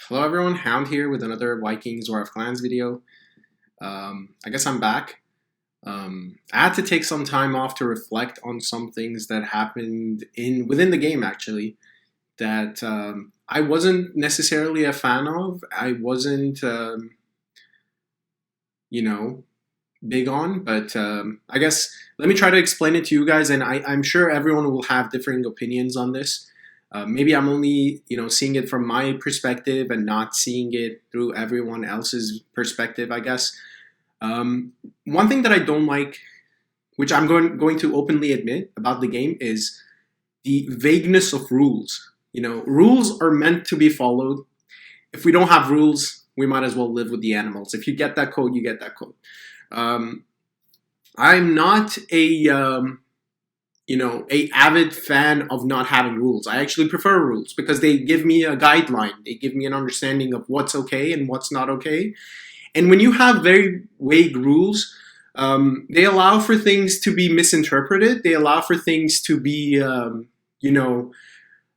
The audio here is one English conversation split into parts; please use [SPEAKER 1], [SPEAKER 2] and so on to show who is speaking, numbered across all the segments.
[SPEAKER 1] Hello everyone, Hound here with another Vikings War of Clans video. I guess I'm back. I had to take some time off to reflect on some things that happened within the game actually that I wasn't necessarily a fan of. I wasn't, you know, big on, but I guess let me try to explain it to you guys, and I'm sure everyone will have differing opinions on this. Maybe I'm only, seeing it from my perspective and not seeing it through everyone else's perspective, I guess. One thing that I don't like, which I'm going to openly admit about the game, is the vagueness of rules. Rules are meant to be followed. If we don't have rules, we might as well live with the animals. If you get that code, you get that code. I'm not a avid fan of not having rules. I actually prefer rules because they give me a guideline. They give me an understanding of what's okay and what's not okay. And when you have very vague rules, they allow for things to be misinterpreted. They allow for things to be,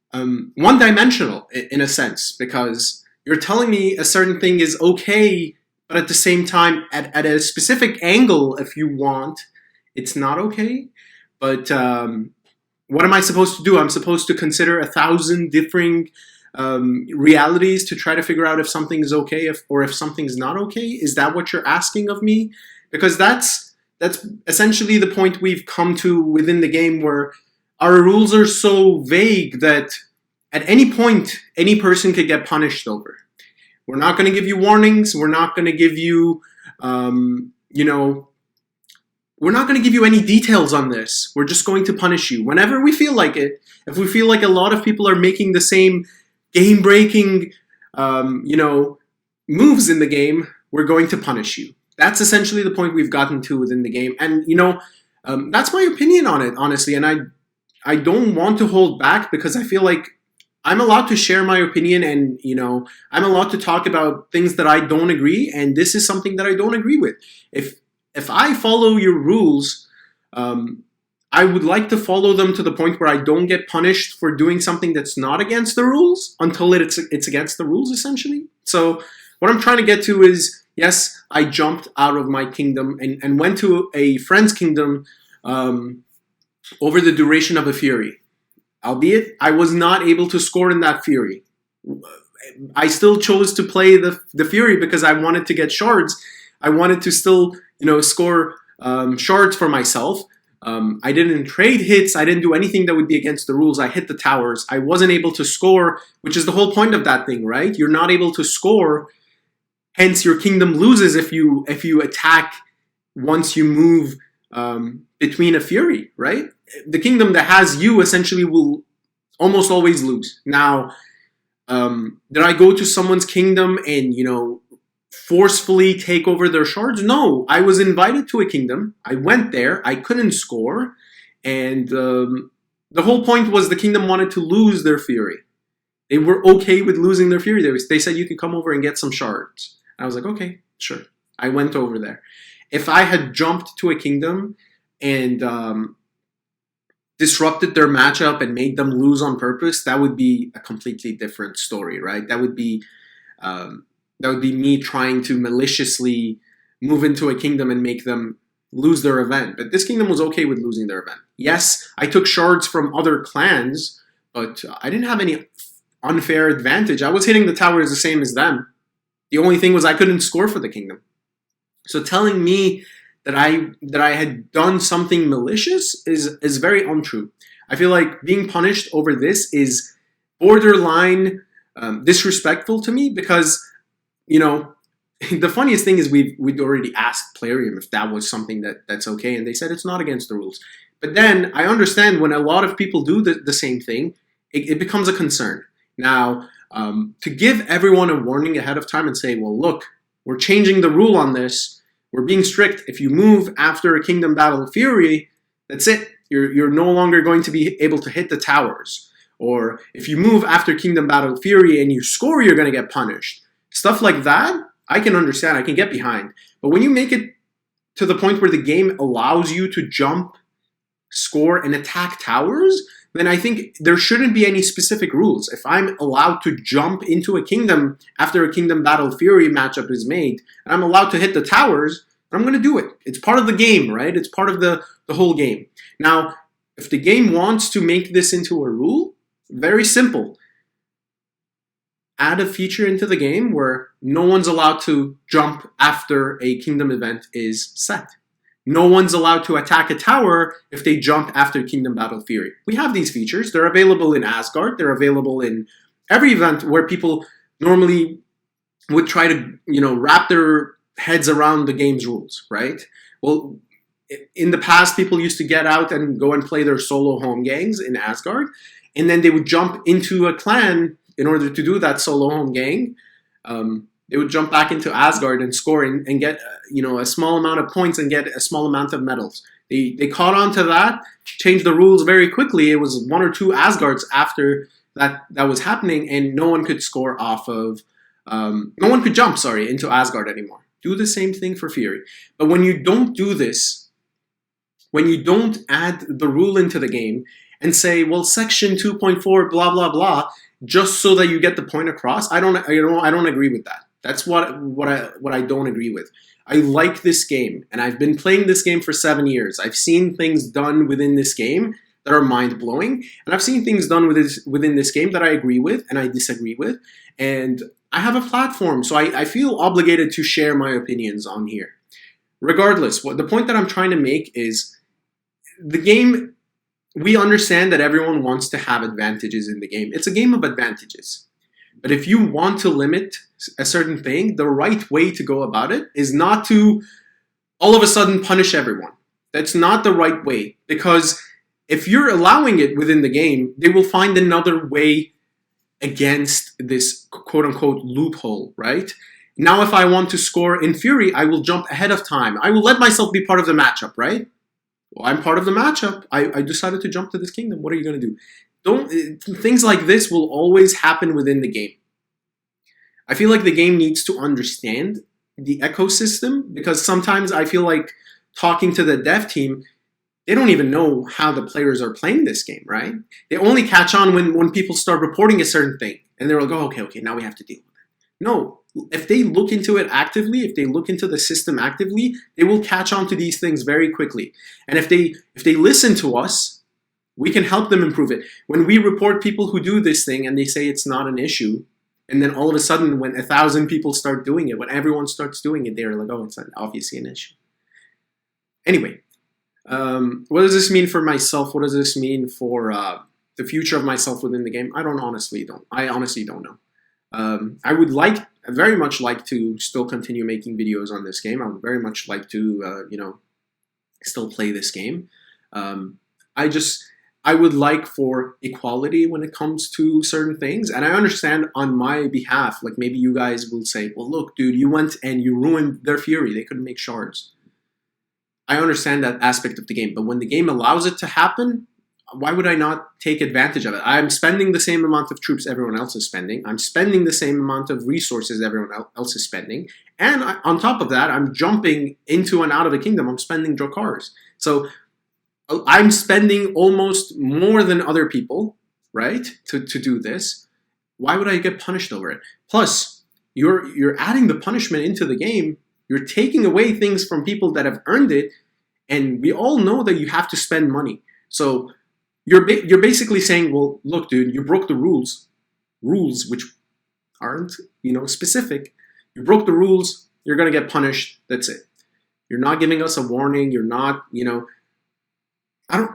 [SPEAKER 1] one-dimensional in a sense, because you're telling me a certain thing is okay, but at the same time, at a specific angle, if you want, it's not okay. But what am I supposed to do? I'm supposed to consider 1,000 differing realities to try to figure out if something is okay or if something's not okay? Is that what you're asking of me? Because that's essentially the point we've come to within the game, where our rules are so vague that at any point, any person could get punished over. We're not going to give you warnings. We're not going to give you, we're not going to give you any details on this. We're just going to punish you whenever we feel like it. If we feel like a lot of people are making the same game-breaking, moves in the game, we're going to punish you. That's essentially the point we've gotten to within the game. And, that's my opinion on it, honestly. And I don't want to hold back because I feel like I'm allowed to share my opinion, and, I'm allowed to talk about things that I don't agree. And this is something that I don't agree with. If I follow your rules, I would like to follow them to the point where I don't get punished for doing something that's not against the rules until it's against the rules, essentially. So what I'm trying to get to is, yes, I jumped out of my kingdom and went to a friend's kingdom over the duration of a fury. Albeit, I was not able to score in that fury. I still chose to play the fury because I wanted to get shards. I wanted to still, score shards for myself. I didn't trade hits. I didn't do anything that would be against the rules. I hit the towers. I wasn't able to score, which is the whole point of that thing, right? You're not able to score, hence your kingdom loses if you attack once you move between a fury, right? The kingdom that has you essentially will almost always lose. Now, did I go to someone's kingdom and, forcefully take over their shards? No, I was invited to a kingdom. I went there. I couldn't score. And the whole point was the kingdom wanted to lose their fury. They were okay with losing their fury. They said you could come over and get some shards. I was like, okay, sure. I went over there. If I had jumped to a kingdom and disrupted their matchup and made them lose on purpose, that would be a completely different story, right? That would be me trying to maliciously move into a kingdom and make them lose their event. But this kingdom was okay with losing their event. Yes, I took shards from other clans, but I didn't have any unfair advantage. I was hitting the towers the same as them. The only thing was I couldn't score for the kingdom. So telling me that I had done something malicious is very untrue. I feel like being punished over this is borderline disrespectful to me because, the funniest thing is we'd already asked Plarium if that was something that's okay, and they said it's not against the rules. But then I understand when a lot of people do the same thing, it becomes a concern. Now, to give everyone a warning ahead of time and say, well, look, we're changing the rule on this. We're being strict. If you move after a Kingdom Battle Fury, that's it. You're no longer going to be able to hit the towers. Or if you move after Kingdom Battle Fury and you score, you're going to get punished. Stuff like that, I can understand. I can get behind. But when you make it to the point where the game allows you to jump score and attack towers, then I think there shouldn't be any specific rules. If I'm allowed to jump into a kingdom after a Kingdom Battle Fury matchup is made, and I'm allowed to hit the towers, I'm going to do it. It's part of the game, right? It's part of the whole game. Now, if the game wants to make this into a rule, very simple. Add a feature into the game where no one's allowed to jump after a kingdom event is set. No one's allowed to attack a tower if they jump after Kingdom Battle Fury. We have these features. They're available in Asgard. They're available in every event where people normally would try to, wrap their heads around the game's rules, right? Well, in the past, people used to get out and go and play their solo home gangs in Asgard, and then they would jump into a clan in order to do that solo home gang. They would jump back into Asgard and score and get a small amount of points and get a small amount of medals. They caught on to that, changed the rules very quickly. It was 1 or 2 Asgards after that was happening, and no one could score off of, no one could jump, into Asgard anymore. Do the same thing for Fury. But when you don't do this, when you don't add the rule into the game and say, well, section 2.4, blah, blah, blah, just so that you get the point across, I don't agree with that. That's what I don't agree with. I like this game, and I've been playing this game for 7 years. I've seen things done within this game that are mind-blowing, and I've seen things done within this game that I agree with and I disagree with, and I have a platform, so I feel obligated to share my opinions on here. Regardless, the point that I'm trying to make is the game, we understand that everyone wants to have advantages in the game. It's a game of advantages. But if you want to limit a certain thing, the right way to go about it is not to all of a sudden punish everyone. That's not the right way, because if you're allowing it within the game, they will find another way against this quote-unquote loophole, right? Now if I want to score in Fury, I will jump ahead of time. I will let myself be part of the matchup, right? Well, I'm part of the matchup. I decided to jump to this kingdom. What are you going to do? Things like this will always happen within the game. I feel like the game needs to understand the ecosystem, because sometimes I feel like talking to the dev team, they don't even know how the players are playing this game, right? They only catch on when people start reporting a certain thing, and they're like, oh, okay, now we have to deal with it. No, if they look into it actively, if they look into the system actively, they will catch on to these things very quickly. And if they listen to us, we can help them improve it. When we report people who do this thing and they say it's not an issue, and then all of a sudden when 1,000 people start doing it, when everyone starts doing it, they're like, oh, it's obviously an issue. Anyway, what does this mean for myself? What does this mean for the future of myself within the game? I honestly don't know. I would very much like to still continue making videos on this game. I would very much like to, still play this game. I would like for equality when it comes to certain things. And I understand on my behalf, like maybe you guys will say, well, look, dude, you went and you ruined their Fury. They couldn't make shards. I understand that aspect of the game. But when the game allows it to happen, why would I not take advantage of it? I'm spending the same amount of troops everyone else is spending. I'm spending the same amount of resources everyone else is spending. And on top of that, I'm jumping into and out of a kingdom. I'm spending Drakars. So I'm spending almost more than other people, right, to do this. Why would I get punished over it? Plus, you're adding the punishment into the game. You're taking away things from people that have earned it, and we all know that you have to spend money. So you're basically saying, well, look, dude, you broke the rules which aren't, specific. You broke the rules. You're gonna get punished. That's it. You're not giving us a warning. You're not,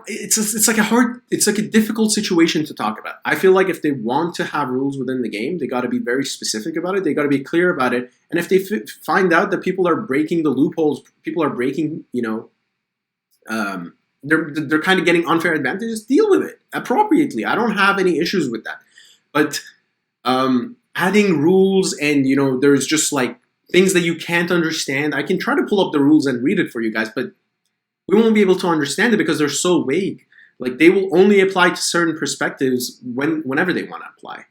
[SPEAKER 1] It's like a difficult situation to talk about. I feel like if they want to have rules within the game, they got to be very specific about it. They got to be clear about it. And if they find out that people are breaking the loopholes, people are breaking, they're kind of getting unfair advantages, deal with it appropriately. I don't have any issues with that. But adding rules and, there's just like things that you can't understand. I can try to pull up the rules and read it for you guys, but we won't be able to understand it because they're so vague. Like they will only apply to certain perspectives whenever they want to apply.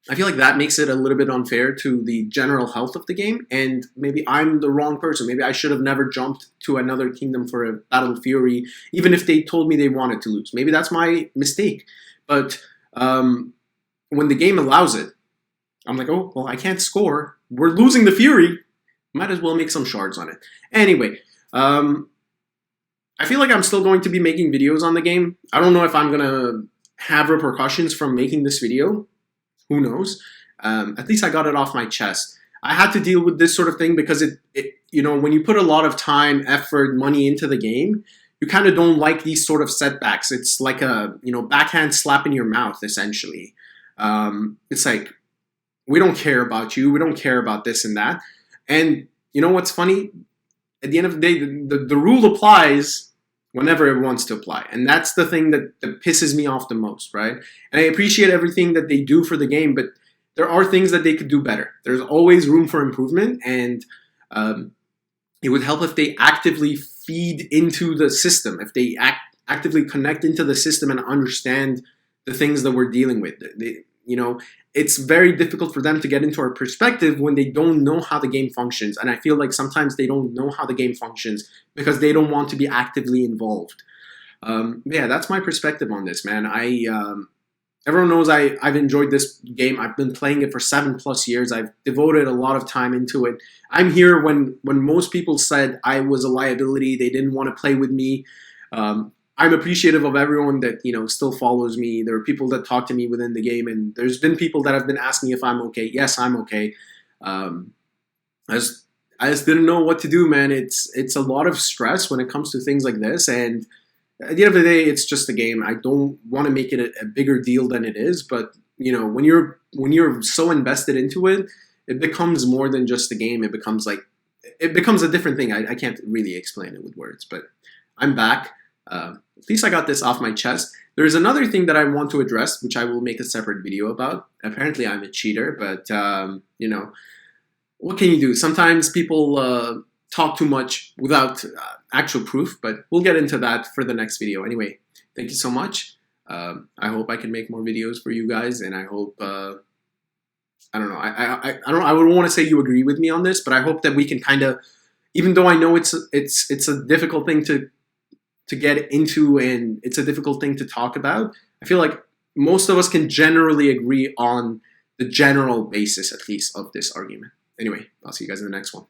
[SPEAKER 1] I feel like that makes it a little bit unfair to the general health of the game, and maybe I'm the wrong person. Maybe I should have never jumped to another kingdom for a Battle of Fury, even if they told me they wanted to lose. Maybe that's my mistake. But when the game allows it, I'm like, oh, well, I can't score. We're losing the Fury. Might as well make some shards on it. Anyway, I feel like I'm still going to be making videos on the game. I don't know if I'm going to have repercussions from making this video. Who knows? At least I got it off my chest. I had to deal with this sort of thing because when you put a lot of time, effort, money into the game, you kind of don't like these sort of setbacks. It's like a, backhand slap in your mouth, essentially. It's like, we don't care about you. We don't care about this and that. And you know what's funny? At the end of the day, the rule applies whenever it wants to apply. And that's the thing that pisses me off the most, right? And I appreciate everything that they do for the game, but there are things that they could do better. There's always room for improvement, and it would help if they actively feed into the system, if they actively connect into the system and understand the things that we're dealing with. It's very difficult for them to get into our perspective when they don't know how the game functions. And I feel like sometimes they don't know how the game functions because they don't want to be actively involved. Yeah, that's my perspective on this, man. Everyone knows I've enjoyed this game. I've been playing it for 7+ years. I've devoted a lot of time into it. I'm here when most people said I was a liability. They didn't want to play with me. I'm appreciative of everyone that still follows me. There are people that talk to me within the game, and there's been people that have been asking if I'm okay. Yes, I'm okay. I just didn't know what to do, man. It's a lot of stress when it comes to things like this, and at the end of the day, it's just a game. I don't want to make it a bigger deal than it is, but when you're so invested into it, it becomes more than just a game. It becomes a different thing. I can't really explain it with words, but I'm back. At least I got this off my chest. There's another thing that I want to address, which I will make a separate video about. Apparently, I'm a cheater, but what can you do? Sometimes people talk too much without actual proof, but we'll get into that for the next video. Anyway, thank you so much. I hope I can make more videos for you guys, and I hope I don't know. I don't. I would want to say you agree with me on this, but I hope that we can kind of, even though I know it's a difficult thing to get into, and it's a difficult thing to talk about, I feel like most of us can generally agree on the general basis, at least, of this argument. Anyway, I'll see you guys in the next one.